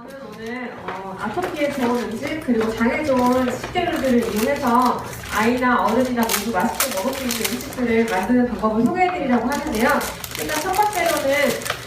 저는 오늘 아토피에 좋은 음식 그리고 장에 좋은 식재료들을 이용해서 아이나 어른이나 모두 맛있게 먹을 수 있는 음식들을 만드는 방법을 소개해드리려고 하는데요. 일단 첫 번째로는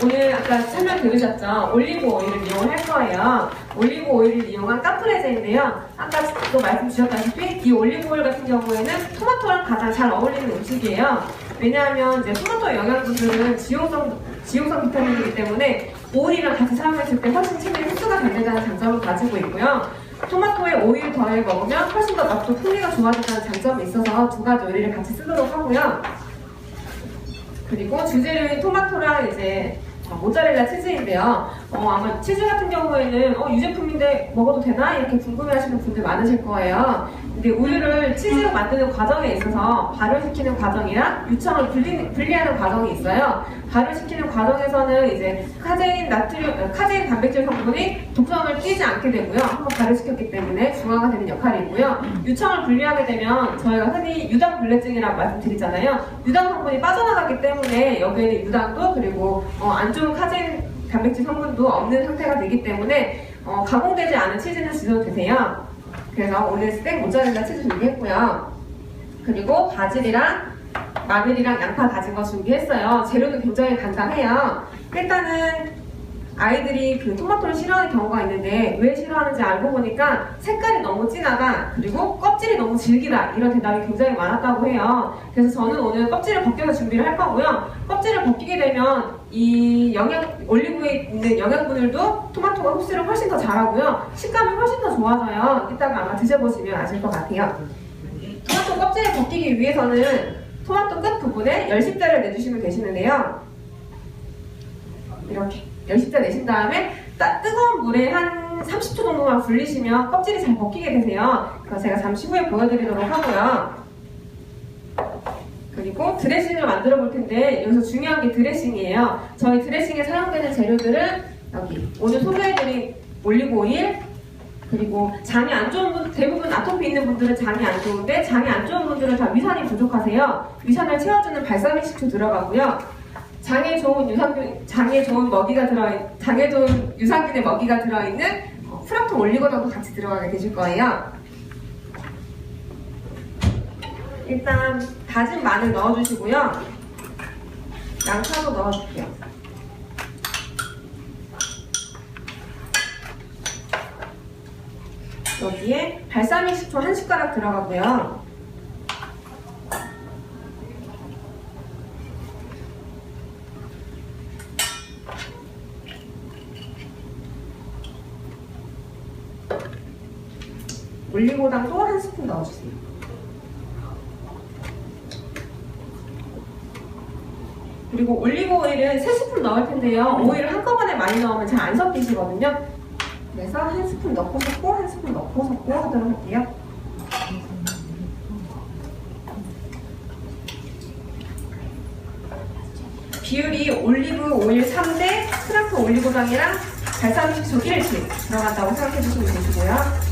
오늘 아까 설명 들으셨죠? 올리브 오일을 이용할 거예요. 올리브 오일을 이용한 카프레제인데요. 아까 또 말씀 주셨다시피 이 올리브 오일 같은 경우에는 토마토랑 가장 잘 어울리는 음식이에요. 왜냐하면 이제 토마토 영양분들은 지용성 비타민이기 때문에 오일이랑 같이 사용했을 때 훨씬 체내 흡수가 잘 된다는 장점을 가지고 있고요. 토마토에 오일 더해 먹으면 훨씬 더 맛도 풍미가 좋아진다는 장점이 있어서 두 가지 오일을 같이 쓰도록 하고요. 그리고 주재료인 토마토랑 이제 모짜렐라 치즈인데요. 아마 치즈 같은 경우에는 유제품인데 먹어도 되나? 이렇게 궁금해하시는 분들 많으실 거예요. 근데 우유를 치즈로 만드는 과정에 있어서 발효시키는 과정이랑 유청을 분리하는 과정이 있어요. 발효시키는 과정에서는 이제 카제인 단백질 성분이 독성을 띠지 않게 되고요. 한번 발효시켰기 때문에 중화가 되는 역할이 있고요. 유청을 분리하게 되면 저희가 흔히 유당불내증이라고 말씀드리잖아요. 유당 성분이 빠져나가기 때문에 여기에는 유당도 그리고 안 좋은 카제인 단백질 성분도 없는 상태가 되기 때문에 가공되지 않은 치즈는 드셔도 되세요. 그래서 오늘 스테이크 모짜렐라 치즈 준비했고요. 그리고 바질이랑 마늘이랑 양파 다진 거 준비했어요. 재료도 굉장히 간단해요. 일단은 아이들이 그 토마토를 싫어하는 경우가 있는데 왜 싫어하는지 알고 보니까 색깔이 너무 진하다 그리고 껍질이 너무 질기다 이런 대답이 굉장히 많았다고 해요. 그래서 저는 오늘 껍질을 벗겨서 준비를 할 거고요. 껍질을 벗기게 되면 이 올리브에 있는 영양분들도 토마토가 흡수를 훨씬 더 잘하고요. 식감이 훨씬 더 좋아져요. 이따가 아마 드셔보시면 아실 것 같아요. 토마토 껍질을 벗기기 위해서는 토마토 끝 부분에 열십자를 내주시면 되시는데요. 이렇게 열십자 내신 다음에 뜨거운 물에 한 30초 정도만 불리시면 껍질이 잘 벗기게 되세요. 그래서 제가 잠시 후에 보여드리도록 하고요. 그리고 드레싱을 만들어 볼 텐데 여기서 중요한 게 드레싱이에요. 저희 드레싱에 사용되는 재료들은 여기 오늘 소개해드린 올리브 오일, 그리고 장이 안 좋은 분, 대부분 아토피 있는 분들은 장이 안 좋은데 장이 안 좋은 분들은 다 위산이 부족하세요. 위산을 채워주는 발사믹 식초 들어가고요. 장에 좋은 유산균의 먹이가 들어있는 프락토 올리고당도 같이 들어가게 되실 거예요. 일단 다진 마늘 넣어주시고요. 양파도 넣어줄게요. 여기에 발사믹 식초 1숟가락 들어가고요. 올리고당도 1스푼 넣어주세요. 그리고 올리브 오일은 3스푼 넣을 텐데요. 오일을 한꺼번에 많이 넣으면 잘 안 섞이시거든요. 그래서 1스푼 넣고 섞고 1스푼 넣고 섞고 하도록 할게요. 비율이 올리브 오일 3대 프랑크 올리고당이랑 발사믹 식초 1씩 들어간다고 생각해 주시면 되시고요.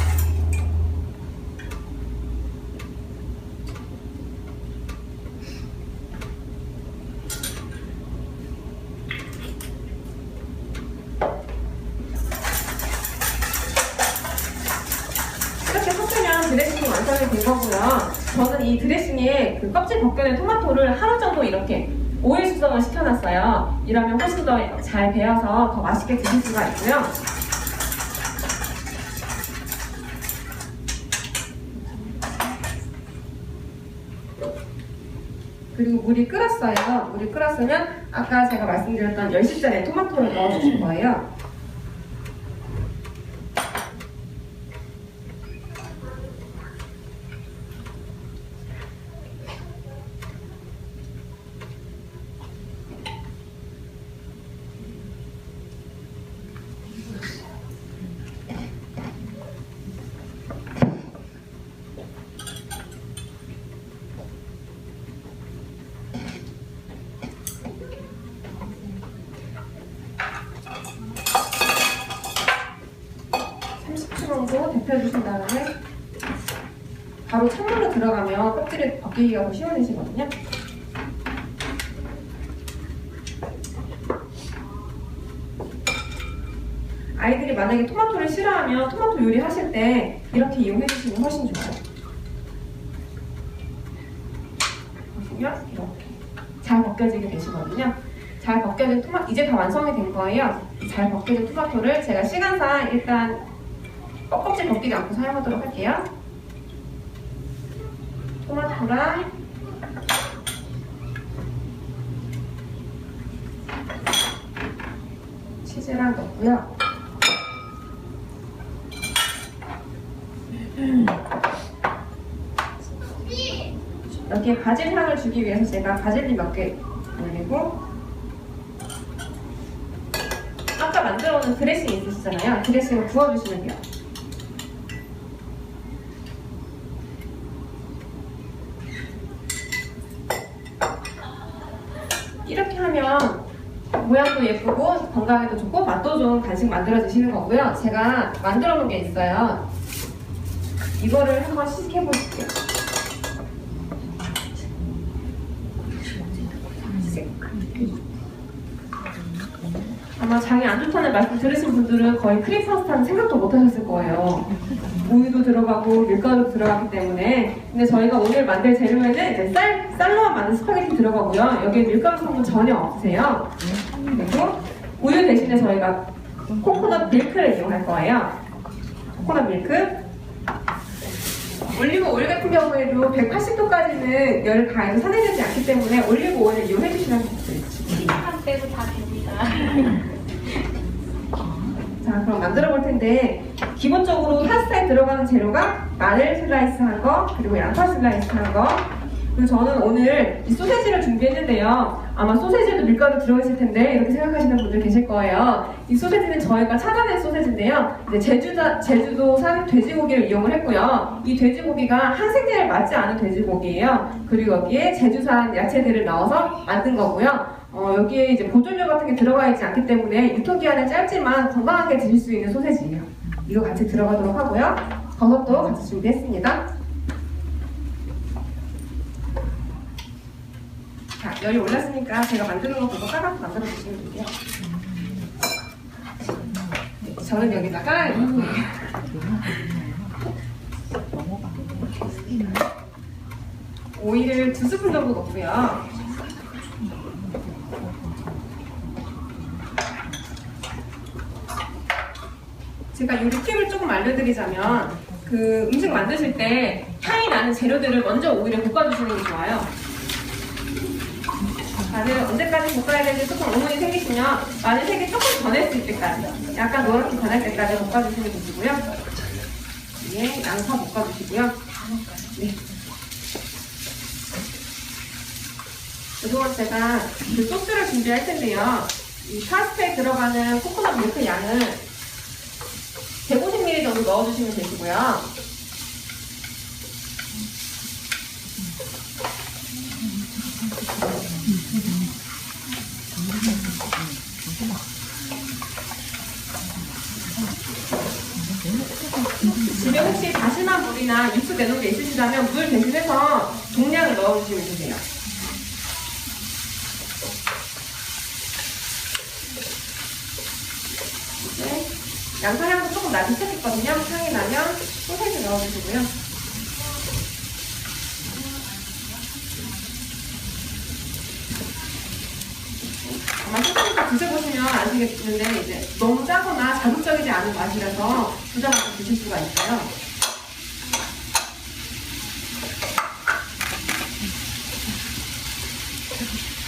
드레싱이 완성이 된 거고요. 저는 이 드레싱에 그 껍질 벗겨낸 토마토를 하루 정도 이렇게 오일 수정을 시켜놨어요. 이러면 훨씬 더 잘 배어서 더 맛있게 드실 수가 있고요. 그리고 물이 끓었어요. 물이 끓었으면 아까 제가 말씀드렸던 10시짜리 토마토를 넣어주실 거예요. 정도 데펴주신 다음에 바로 찬물로 들어가면 껍질을 벗기기가 더 쉬워지시거든요. 아이들이 만약에 토마토를 싫어하면 토마토 요리 하실 때 이렇게 이용해 주시면 훨씬 좋아요. 보시면 이렇게 잘 벗겨지게 되시거든요. 잘 벗겨진 토마토, 이제 다 완성이 된 거예요. 잘 벗겨진 토마토를 제가 시간상 일단 껍질 벗기지 않고 사용하도록 할게요. 토마토랑 치즈랑 넣고요. 여기에 바질 향을 주기 위해서 제가 바질잎 몇 개 올리고, 아까 만들어 놓은 드레싱 있으시잖아요. 드레싱을 부어주시면 돼요. 이렇게 하면 모양도 예쁘고 건강에도 좋고 맛도 좋은 간식 만들어 드시는 거고요. 제가 만들어 놓은 게 있어요. 이거를 한번 시식해 보실게요. 아마 장이 안 좋다는 말씀 들으신 분들은 거의 크림 파스타는 생각도 못 하셨을 거예요. 우유도 들어가고 밀가루도 들어가기 때문에. 근데 저희가 오늘 만들 재료에는 이제 쌀로만 만든 스파게티 들어가고요. 여기에 밀가루 성분 전혀 없으세요. 그리고 우유 대신에 저희가 코코넛 밀크를 이용할 거예요. 코코넛 밀크. 올리브 오일 같은 경우에도 180도까지는 열을 가해도 산해되지 않기 때문에 올리브 오일을 이용해 주시면 됩니다. 시간 빼고 다 됩니다. 자, 그럼 만들어 볼 텐데, 기본적으로 파스타에 들어가는 재료가 마늘 슬라이스 한 거, 그리고 양파 슬라이스 한 거, 그리고 저는 오늘 이 소세지를 준비했는데요. 아마 소세지에도 밀가루 들어있을 텐데 이렇게 생각하시는 분들 계실 거예요. 이 소세지는 저희가 찾아낸 소세지인데요. 이제 제주도산 돼지고기를 이용을 했고요. 이 돼지고기가 항생제를 맞지 않은 돼지고기예요. 그리고 여기에 제주산 야채들을 넣어서 만든 거고요. 여기에 이제 보존료 같은 게 들어가 있지 않기 때문에 유통기한은 짧지만 건강하게 드실 수 있는 소세지예요. 이거 같이 들어가도록 하고요. 버섯도 같이 준비했습니다. 자, 열이 올랐으니까 제가 만드는 거 보고 따라서 만들어 주시면 돼요. 저는 여기다가 오일을 2스푼 정도 넣고요. 제가 요리 팁을 조금 알려드리자면, 그 음식 만드실 때 향이 나는 재료들을 먼저 오일에 볶아주시는 게 좋아요. 마늘 언제까지 볶아야 되는지 조금 의문이 생기시면 마늘 색이 조금 변했을 때까지, 약간 노랗게 변할 때까지 볶아주시면 되시고요. 위에 양파 볶아주시고요. 네. 그동안 제가 그 소스를 준비할 텐데요. 이 파스타에 들어가는 코코넛 밀크 양을 150ml 정도 넣어주시면 되시고요. 집에 혹시 다시마 물이나 육수 내놓은 게 있으시다면 물 대신해서 동량을 넣어주시면 되세요. 이제 양파 향도 조금 나기 시작했거든요. 향이 나면 소세지 넣어주시고요. 아마 소세지가 드셔보시면 아시겠는데 이제 너무 짜거나 자극적이지 않은 맛이라서 부담 없이 드실 수가 있어요.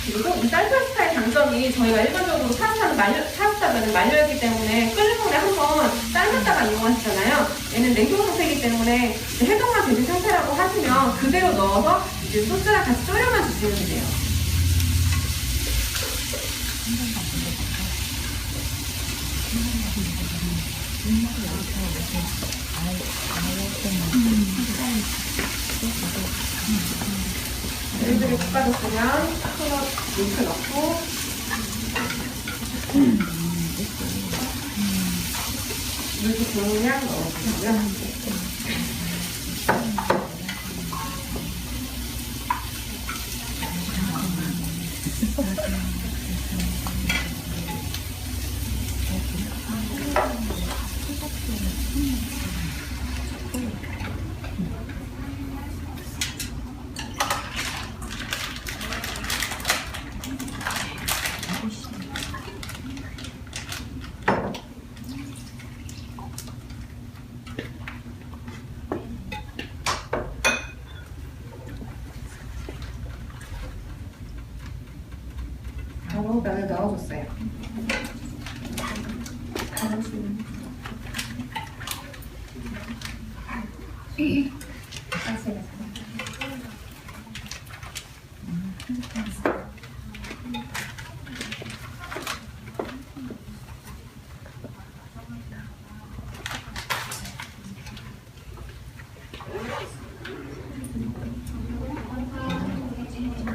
그리고 이 쌀파스타의 장점이 저희가 일반적으로 파스타는 말려있기 때문에 끓는 물에 한번 삶았다가 이용하시잖아요. 얘는 냉동 상태이기 때문에 해동만 되는 상태라고 하시면 그대로 넣어서 이제 소스랑 같이 졸여만 주시면 돼요. 저희들이 볶아줬으면 코코넛 밀크 넣고 물도 종량 넣어주고요. 바로 면을 넣어줬어요.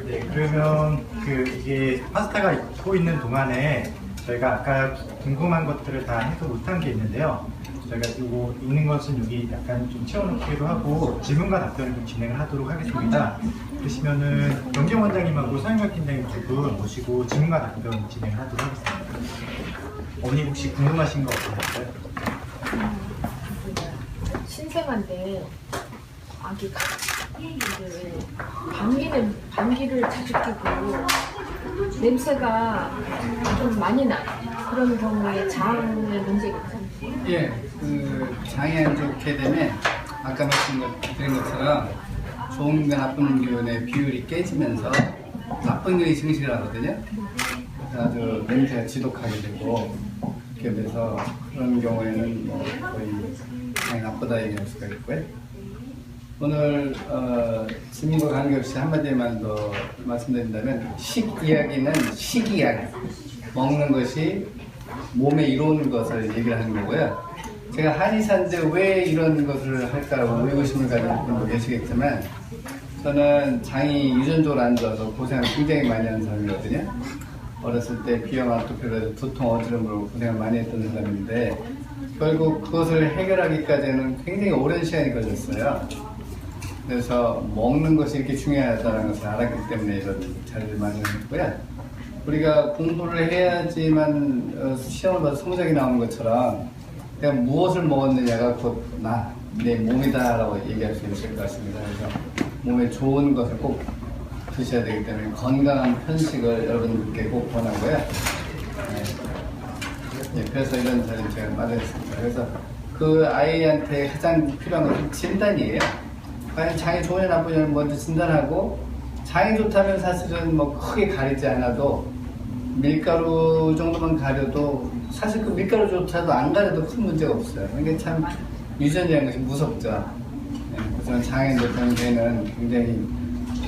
네, 그러면 이게 파스타가 익고 있는 동안에 저희가 아까 궁금한 것들을 다 해서 못한 게 있는데요. 저희가 이거 있는 것은 여기 약간 좀 채워놓기로 하고 질문과 답변을 좀 진행을 하도록 하겠습니다. 그러시면은 영경 원장님하고 서영학 팀장님 두 분 모시고 질문과 답변 진행을 하도록 하겠습니다. 어머니 혹시 궁금하신 거 없으세요? 신생한데 아기가 이제 방귀를 자주 뀌고 냄새가 좀 많이 나요. 그런 경우에 장에 문제가 있어요. 예, 장이 안 좋게 되면 아까 말씀드린 것처럼 좋은과 나쁜 기운의 비율이 깨지면서 나쁜 기운이 증식을 하거든요. 그래서 아주 냄새가 지독하게 되고 이렇게 돼서 그런 경우에는 뭐 거의 장이 나쁘다 얘기할 수가 있고요. 오늘 질문과 관계없이 한마디만 더 말씀드린다면 식이야기는 식이야기, 먹는 것이 몸에 이로운 것을 얘기를 하는 거고요. 제가 한의사인데 왜 이런 것을 할까라고 의구심을 가진 분도 계시겠지만 저는 장이 유전적으로 안 좋아서 고생을 굉장히 많이 하는 사람이거든요. 어렸을 때 비염, 아토피로 두통, 어지럼으로 고생을 많이 했던 사람인데 결국 그것을 해결하기까지는 굉장히 오랜 시간이 걸렸어요. 그래서 먹는 것이 이렇게 중요하다는 것을 알았기 때문에 이런 자리를 마련했고요. 우리가 공부를 해야지만 시험을 봐서 성적이 나오는 것처럼 내가 무엇을 먹었느냐가 곧 내 몸이다라고 얘기할 수 있을 것 같습니다. 그래서 몸에 좋은 것을 꼭 드셔야 되기 때문에 건강한 편식을 여러분들께 꼭 권하고요. 네, 그래서 이런 자리를 제가 마련했습니다. 그래서 그 아이한테 가장 필요한 것은 진단이에요. 과연 장이 좋으냐 나쁘냐를 먼저 진단하고 장이 좋다면 사실은 뭐 크게 가리지 않아도 밀가루 정도만 가려도 사실 그 밀가루조차도 안 가려도 큰 문제가 없어요. 그러니까 참 유전이라는 것이 무섭죠. 네, 그래서 장애 좋다는 데는 굉장히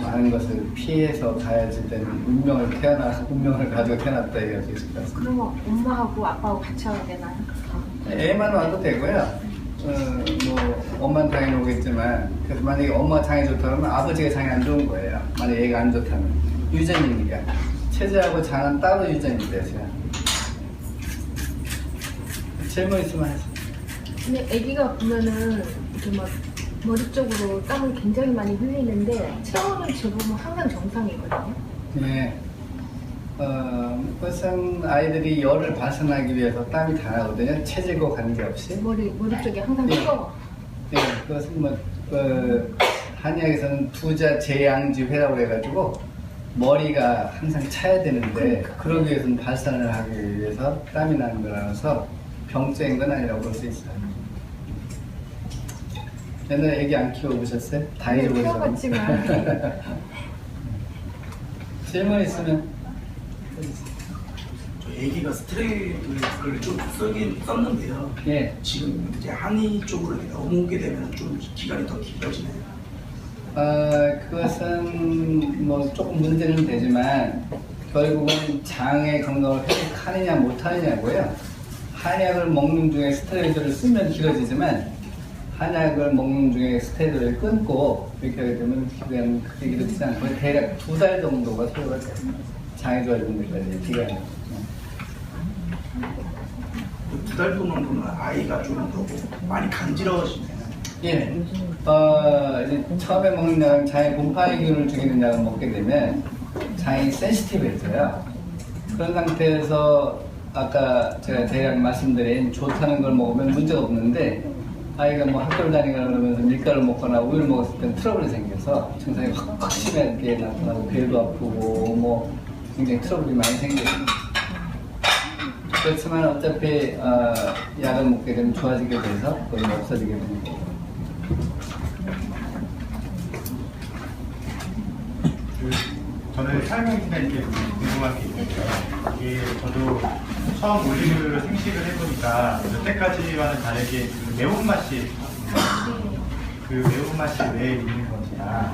많은 것을 피해서 가야지 되는 운명을 가지고 태어났다 얘기할 수 있을 것 같습니다. 그러면 엄마하고 아빠하고 같이 하게 되나요? 애만 와도 되고요. 뭐 엄마는 당연히 오겠지만 그래서 만약에 엄마가 장이 좋다 그러면 아버지가 장이 안 좋은 거예요. 만약에 얘가 안 좋다면 유전이니까 체질하고 장은 따로 유전이 되세요. 질문 있으면 하세요. 근데 아기가 보면은 이렇게 막 머리 쪽으로 땀을 굉장히 많이 흘리는데 체온은 재보면 항상 정상이거든요. 네. 그것은 아이들이 열을 발산하기 위해서 땀이 다 나거든요. 체질과 관계없이. 머리 쪽이 항상 네. 뜨거워. 네, 그것은 뭐, 한의학에서는 두자 제양지회라고 해가지고, 머리가 항상 차야 되는데, 그러기 위해서는 발산을 하기 위해서 땀이 나는 거라서 병적인 건 아니라고 볼 수 있어요. 옛날에 애기 안 키워보셨어요? 다 네, 잃어버리죠. 키워봤지만. 질문 있으면. 저 애기가 스트레이트를 좀 쓰긴 썼는데요. 예. 지금 이제 한의 쪽으로 넘어오게 되면 좀 기간이 더 길어지네요. 그것은 뭐 조금 문제는 되지만 결국은 장의 건강을 회복하느냐 못하느냐고요. 한약을 먹는 중에 스테로이드를 쓰면 길어지지만 한약을 먹는 중에 스테로이드를 끊고 이렇게 하게 되면 기간은 크게 길어지지 않고 대략 2달 정도가 소요가 돼요. 장이 좋아지는 데까지 기간이. 2달 동안은 아이가 좀 더 많이 간지러워지네요. 예. 이제 처음에 먹는 약은 장의 곰팡이균을 죽이는 약을 먹게 되면 장이 센시티브해져요. 그런 상태에서 아까 제가 대략 말씀드린 좋다는 걸 먹으면 문제가 없는데 아이가 뭐 학교를 다니거나 그러면서 밀가루를 먹거나 우유를 먹었을 땐 트러블이 생겨서 증상이 확 심하게 나타나고 배도 아프고 뭐 굉장히 트러블이 많이 생겨요. 그렇지만 어차피 약을 먹게 되면 좋아지게 돼서 거의 없어지게 되는 거고. 저는 사용자님께 궁금한 게 있는데요. 이게 저도 처음 올리브를 생식을 해보니까 여태까지와는 다르게 그 매운맛이 그 매운맛이 왜 있는 건지나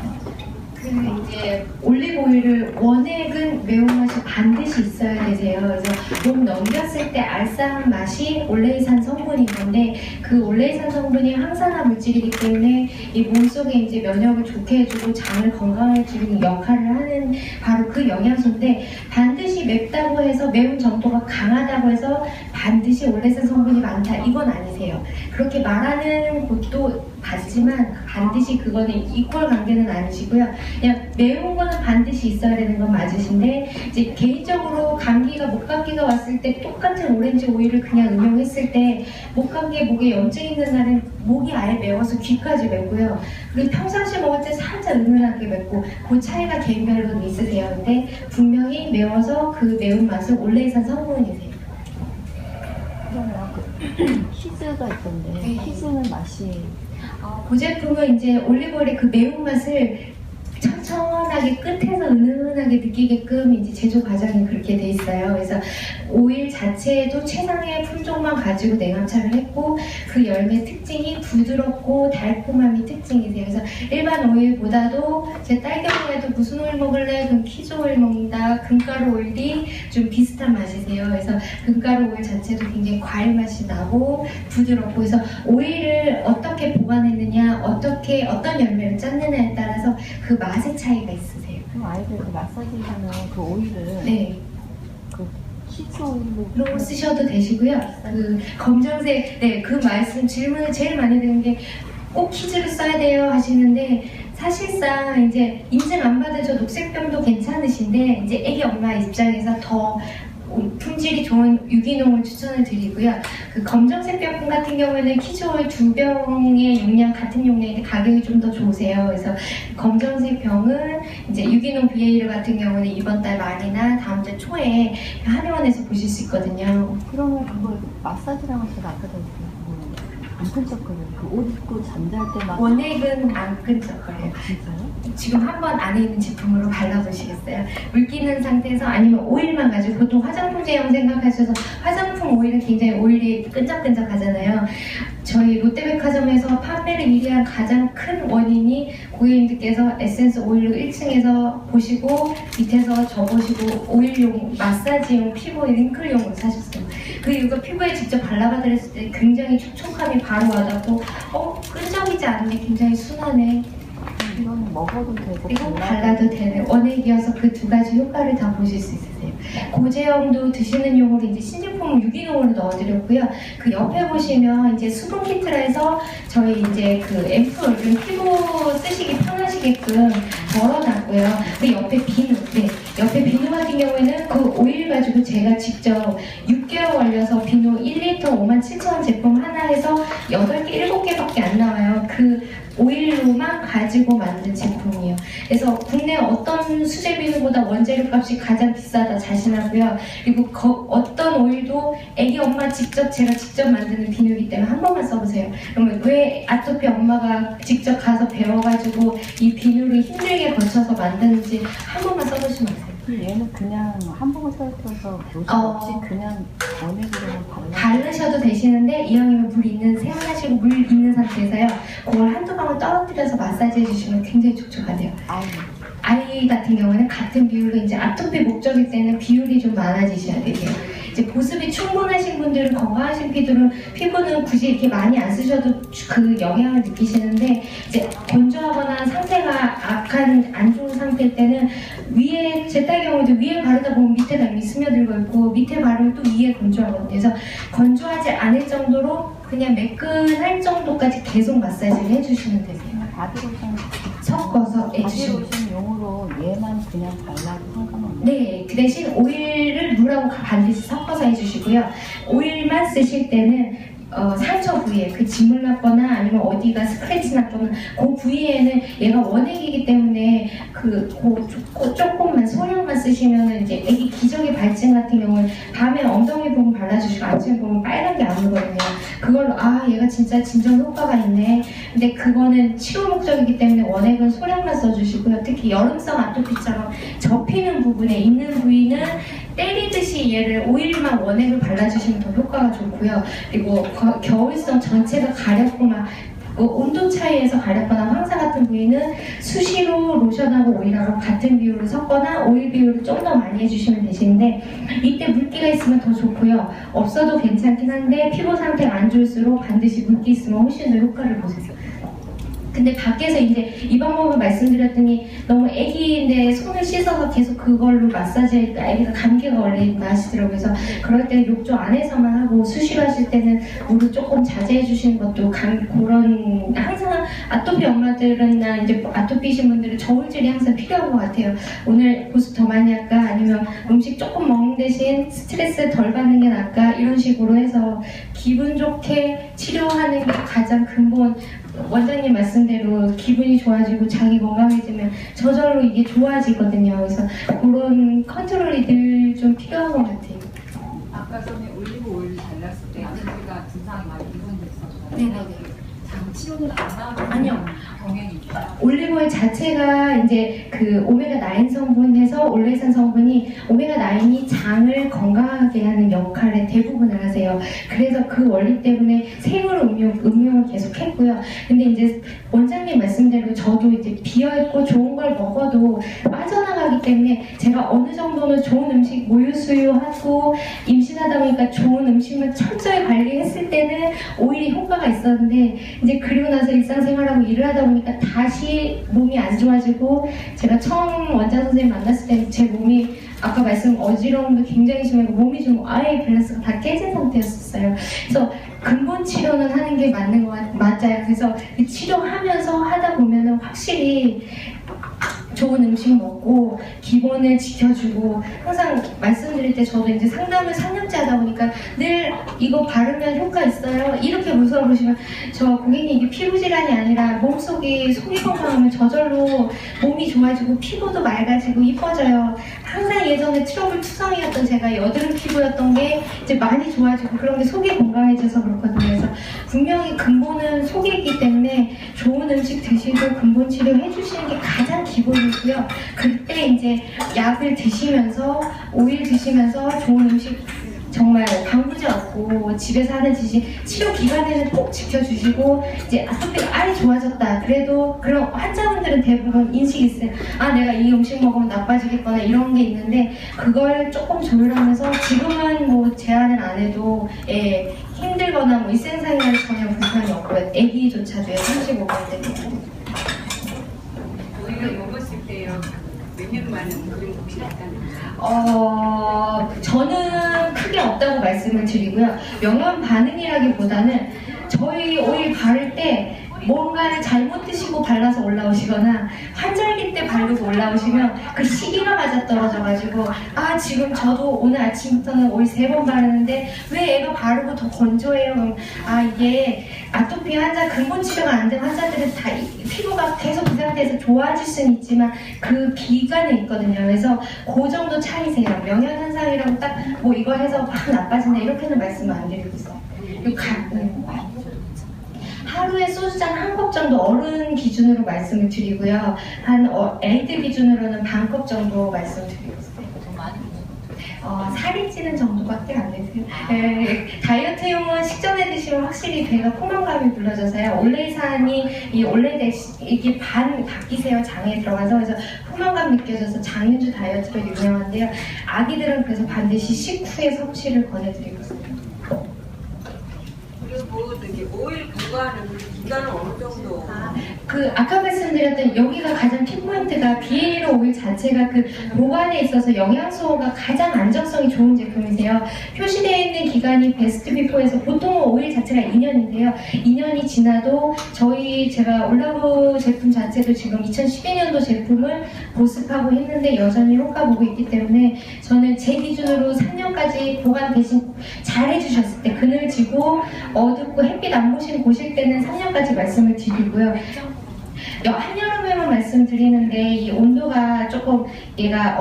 그 이제 올리브 오일을 원액은 매운맛이 반드시 있어야 되세요. 그래서 몸 넘겼을 때 알싸한 맛이 올레이산 성분인 건데 그 올레이산 성분이 항산화 물질이기 때문에 이 몸속에 이제 면역을 좋게 해주고 장을 건강해지는 역할을 하는 바로 그 영양소인데 반드시 맵다고 해서 매운 정도가 강하다고 해서 반드시 올레이산 성분이 많다 이건 아니세요. 그렇게 말하는 곳도 봤지만 반드시 그거는 이퀄 관계는 아니시고요. 그냥 매운 거는 반드시 있어야 되는 건 맞으신데 이제 개인적으로 감기가 목감기가 왔을 때 똑같은 오렌지 오일을 그냥 응용했을 때 목감기에 목에 염증 있는 날은 목이 아예 매워서 귀까지 맵고요. 그리고 평상시에 먹을 때 살짝 은은하게 맵고 그 차이가 개인별로 있으세요. 근데 분명히 매워서 그 매운맛은 올레이산 성분이세요. 그러면 그 치즈가 있던데 네. 치즈는 맛이 그 제품은 이제 올리브오일의 그 매운맛을 천천하게 끝에서 은은하게 느끼게끔 이제 제조 과정이 그렇게 돼 있어요. 그래서 오일 자체에도 최상의 품종만 가지고 냉함차를 했고 그 열매 특징이 부드럽고 달콤함이 특징이세요. 그래서 일반 오일보다도 제 딸겨먹어도 무슨 오일 먹을래? 그럼 키즈 오일 먹는다. 금가루 오일이 좀 비슷한 맛이세요. 그래서 금가루 오일 자체도 굉장히 과일 맛이 나고 부드럽고 그래서 오일을 어떻게 보관했느냐, 어떤 열매를 짰느냐에 따라서 그 맛의 차이가 있으세요. 그럼 아이들 그 마사지 하는 그 오일을 네. 그 치즈 오일로 로 쓰셔도 되시고요. 그 검정색, 네, 그 말씀 질문을 제일 많이 드는 게 꼭 키즈를 써야 돼요 하시는데 사실상 이제 인증 안 받으셔 녹색병도 괜찮으신데 이제 애기 엄마 입장에서 더 품질이 좋은 유기농을 추천을 드리고요. 그 검정색 병 같은 경우에는 키즈오일 2병의 용량 같은 용량인데 가격이 좀 더 좋으세요. 그래서 검정색 병은 이제 유기농 BA를 같은 경우는 이번 달 말이나 다음 달 초에 한의원에서 보실 수 있거든요. 그러면 그걸 마사지랑 제가 아까 전에 안 끈적거려요. 그 옷 입고 잠잘 때만 원액은 안 끈적거려요. 진짜요? 지금 한번 안에 있는 제품으로 발라보시겠어요? 물 끼는 상태에서 아니면 오일만 가지고 보통 화장품 제형 생각하셔서 화장품 오일은 굉장히 오일이 끈적끈적하잖아요. 저희 롯데백화점에서 판매를 1위한 가장 큰 원인이 고객님들께서 에센스 오일로 1층에서 보시고 밑에서 접으시고 오일용, 마사지용, 피부 링클용으로 사셨어요. 그 이유가 피부에 직접 발라받았을 때 굉장히 촉촉함이 바로 와닿고 끈적이지 않네, 굉장히 순하네. 이건 먹어도 되고 이건 발라도 되는 원액이어서 그 두 가지 효과를 다 보실 수 있으세요. 고제형도 드시는 용으로 이제 신제품을 유기농으로 넣어드렸고요. 그 옆에 보시면 이제 수분 키트라 해서 저희 이제 그 앰플 좀 피부 쓰시기 편하시게끔 덜어놨고요. 그 옆에 비누, 네, 옆에 비누 같은 경우에는 그 오일 가지고 제가 직접 6개월 걸려서 비누 1리터 57,000원 제품 하나 해서 8개, 7개밖에 안 나와요. 그 오일로만 가지고 만든 제품이에요. 그래서 국내 어떤 수제 비누보다 원재료 값이 가장 비싸다 자신하고요. 그리고 어떤 오일도 애기 엄마 제가 직접 만드는 비누이기 때문에 한 번만 써보세요. 그러면 왜 아토피 엄마가 직접 가서 배워가지고 이 비누를 힘들게 거쳐서 만드는지 한 번만 써보시면 아세요. 얘는 그냥 한 번을 떨어뜨려서 로션 없이 그냥 원액으로만 바르셔도 되시는데 이왕이면 물 있는 세안하시고 물 있는 상태에서요. 그걸 한두 방울 떨어뜨려서 마사지 해주시면 굉장히 촉촉하대요. 아이 같은 경우는 같은 비율로 이제 아토피 목적일 때는 비율이 좀 많아지셔야 돼요. 이제 보습이 충분하신 분들은 건강하신 피부는 굳이 이렇게 많이 안 쓰셔도 그 영향을 느끼시는데 이제 건조하거나 상태가 악한 안 좋은 상태일 때는 위에 제 딸 경우도 위에 바르다 보면 밑에가 이미 스며들고 있고 밑에 바르면 또 위에 건조하거든요. 그래서 건조하지 않을 정도로 그냥 매끈할 정도까지 계속 마사지를 해주시면 되세요. 바디로션 섞어서 해주시면 바디로션 용으로 얘만 그냥 발라도 상관없나요? 네, 그 대신 오일을 물하고 반드시 섞어서 해주시고요. 오일만 쓰실 때는 상처 부위에 그 진물 났거나 아니면 어디가 스크래치 났거나 그 부위에는 얘가 원액이기 때문에 조금만 소량만 쓰시면 이제 애기 기저귀 발진 같은 경우는 밤에 엉덩이 부분 발라주시고 아침에 보면 빨간 게 안 오거든요. 그걸로 아 얘가 진짜 진정 효과가 있네. 근데 그거는 치료 목적이기 때문에 원액은 소량만 써주시고요. 특히 여름성 아토피처럼 접히는 부분에 있는 부위는 때리듯이 얘를 오일만 원액을 발라주시면 더 효과가 좋고요. 그리고 겨울성 전체가 가렵고 막 온도 차이에서 가렵거나 황사 같은 부위는 수시로 로션하고 오일하고 같은 비율로 섞거나 오일 비율을 좀 더 많이 해주시면 되시는데 이때 물기가 있으면 더 좋고요. 없어도 괜찮긴 한데 피부 상태가 안 좋을수록 반드시 물기 있으면 훨씬 더 효과를 보세요. 근데 밖에서 이제 이 방법을 말씀드렸더니 너무 애기인데 손을 씻어서 계속 그걸로 마사지하니까 애기가 감기가 원래 나시더라고요. 그래서 그럴 때는 욕조 안에서만 하고 수시로 하실 때는 물을 조금 자제해 주시는 것도 그런 항상 아토피 엄마들이나 이제 아토피이신 분들은 저울질이 항상 필요한 것 같아요. 오늘 보습 더 많이 할까 아니면 음식 조금 먹는 대신 스트레스 덜 받는 게 나을까 이런 식으로 해서 기분 좋게 치료하는 게 가장 근본. 원장님 말씀대로 기분이 좋아지고 장이 건강해지면 저절로 이게 좋아지거든요. 그래서 그런 컨트롤이 늘 좀 필요한 것 같아요. 아까 전에 올리브 오일 발랐을 때 아토피가 증상이 많이 이동됐었잖아요. 네네네. 장 치료는 안 하고 아니요. 병행이 있어요. 올리브오일 자체가 이제 그 오메가9 성분에서 올레이산 성분이 오메가9이 장을 건강하게 하는 역할의 대부분을 하세요. 그래서 그 원리 때문에 생으로 음용을 계속 했고요. 근데 이제 원장님 말씀대로 저도 이제 비어있고 좋은 걸 먹어도 빠져나가기 때문에 제가 어느 정도는 좋은 음식 모유수유하고 임신하다 보니까 좋은 음식만 철저히 관리했을 때는 오히려 효과가 있었는데 이제 그리고 나서 일상생활하고 일을 하다 보니까 다시 몸이 안 좋아지고 제가 처음 원장 선생님 만났을 때 제 몸이 아까 말씀 어지러움도 굉장히 심하고 몸이 좀 아예 밸런스가 다 깨진 상태였었어요. 그래서 근본 치료는 하는 게 맞는 것 맞아요. 그래서 그 치료하면서 하다 보면은 확실히 좋은 음식 먹고 기본을 지켜주고 항상 말씀드릴 때 저도 이제 상담을 4년째 하다 보니까 늘 이거 바르면 효과 있어요? 이렇게 물어보시면 저 고객님 이게 피부질환이 아니라 몸속이 속이 건강하면 저절로 몸이 좋아지고 피부도 맑아지고 이뻐져요. 항상 예전에 트러블 투성이었던 제가 여드름 피부였던 게 이제 많이 좋아지고 그런 게 속이 건강해져서 그렇거든요. 그래서 분명히 근본은 속에 있기 때문에 좋은 음식 드시고 근본 치료 해주시는 게 가장 기본이고요. 그때 이제 약을 드시면서 오일 드시면서 좋은 음식 정말 방부제 없고 집에서 하는 지식 치료 기간에는 꼭 지켜주시고 이제 아토피가 아예 좋아졌다 그래도 그런 환자분들은 대부분 인식이 있어요. 아 내가 이 음식 먹으면 나빠지겠거나 이런 게 있는데 그걸 조금 조율하면서 지금은 뭐 제한을 안 해도 힘들거나 뭐 일생생활에 전혀 불편이 없고요. 애기조차도요 35번 때문에 오일을 먹었을 때요 몇 년 만에 그림 혹시 약간 저는 크게 없다고 말씀을 드리고요. 영양 반응이라기보다는 저희 오일 바를 때 뭔가를 잘못 드시고 발라서 올라오시거나 환절기 때 바르고 올라오시면 그 시기가 맞아떨어져가지고 아 지금 저도 오늘 아침부터는 오일 3번 바르는데 왜 애가 바르고 더 건조해요? 그럼 아 이게 아토피 환자 근본 치료가 안 된 환자들은 다 피부가 계속 그 상태에서 좋아질 수는 있지만 그 기간에 있거든요. 그래서 그 정도 차이세요. 명현 현상이라고 딱 뭐 이거 해서 확 나빠진다 이렇게는 말씀을 안 드리고 있어요. 하루에 소주잔 1컵 정도 어른 기준으로 말씀을 드리고요. 애들 기준으로는 반컵 정도 말씀드리고 있어요. 살이 찌는 정도밖에 안 되세요. 다이어트용은 식전에 드시면 확실히 배가 포만감이 불러져서요. 올레이산이 이 이게 반 바뀌세요. 장에 들어가서 그래서 포만감 느껴져서 장윤주 다이어트로 유명한데요. 아기들은 그래서 반드시 식후에 섭취를 권해드리고 있어요. 그리고 되게 오일 보관하는 기간은 어느 정도? 아까 말씀드렸던 여기가 가장 키포인트가 비에이로 오일 자체가 그 보관에 있어서 영양소가 가장 안정성이 좋은 제품이세요. 표시되어 있는 기간이 베스트 비포에서 보통 오일 자체가 2년인데요. 2년이 지나도 제가 올라브 제품 자체도 지금 2012년도 제품을 보습하고 했는데 여전히 효과 보고 있기 때문에 저는 제 기준으로 3년까지 보관 대신 잘 해주셨을 때 그늘지고 어둡고 햇빛 안 보시는 곳일 때는 3년까지 말씀을 드리고요. 한여름에만 말씀드리는데 이 온도가 조금 얘가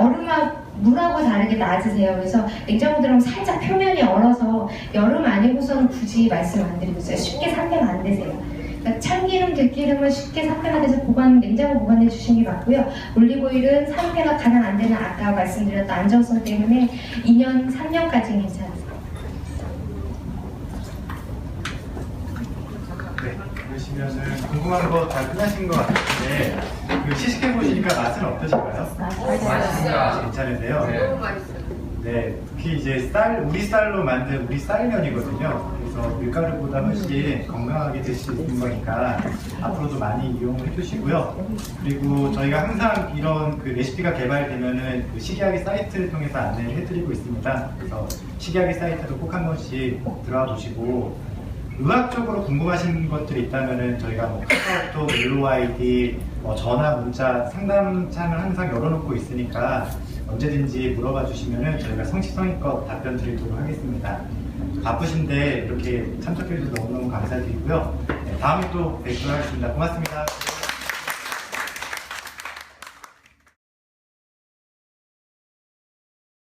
물하고 다르게 낮으세요. 그래서 냉장고 들어오면 살짝 표면이 얼어서 여름 아니고서는 굳이 말씀 안 드리고 있어요. 쉽게 상태가 안 되세요. 그러니까 참기름, 들기름은 쉽게 상태가 돼서 냉장고 보관해 주시는 게 맞고요. 올리브오일은 상태가 가장 안 되는 아까 말씀드렸던 안정성 때문에 2년, 3년까지는 괜찮으세요. 네, 그러시면은 궁금한 거 다 끝나신 것 같은데 그 시식해 보시니까 맛은 어떠신가요? 맛있습니다. 괜찮은데요. 너무 맛있어요. 네, 특히 이제 우리 쌀로 만든 우리 쌀면이거든요. 그래서 밀가루보다 훨씬 건강하게 드실 수 있는 거니까 앞으로도 많이 이용해 주시고요. 그리고 저희가 항상 이런 그 레시피가 개발되면은 그 식이야기 사이트를 통해서 안내를 해드리고 있습니다. 그래서 식이야기 사이트도 꼭 한 번씩 들어와 보시고 의학적으로 궁금하신 것들이 있다면은 저희가 뭐 카카오톡, 일로 아이디, 전화, 문자 상담창을 항상 열어놓고 있으니까 언제든지 물어봐 주시면은 저희가 성심성의껏 답변 드리도록 하겠습니다. 바쁘신데 이렇게 참석해 주셔서 너무너무 감사드리고요. 네, 다음에 또 뵙도록 하겠습니다. 고맙습니다.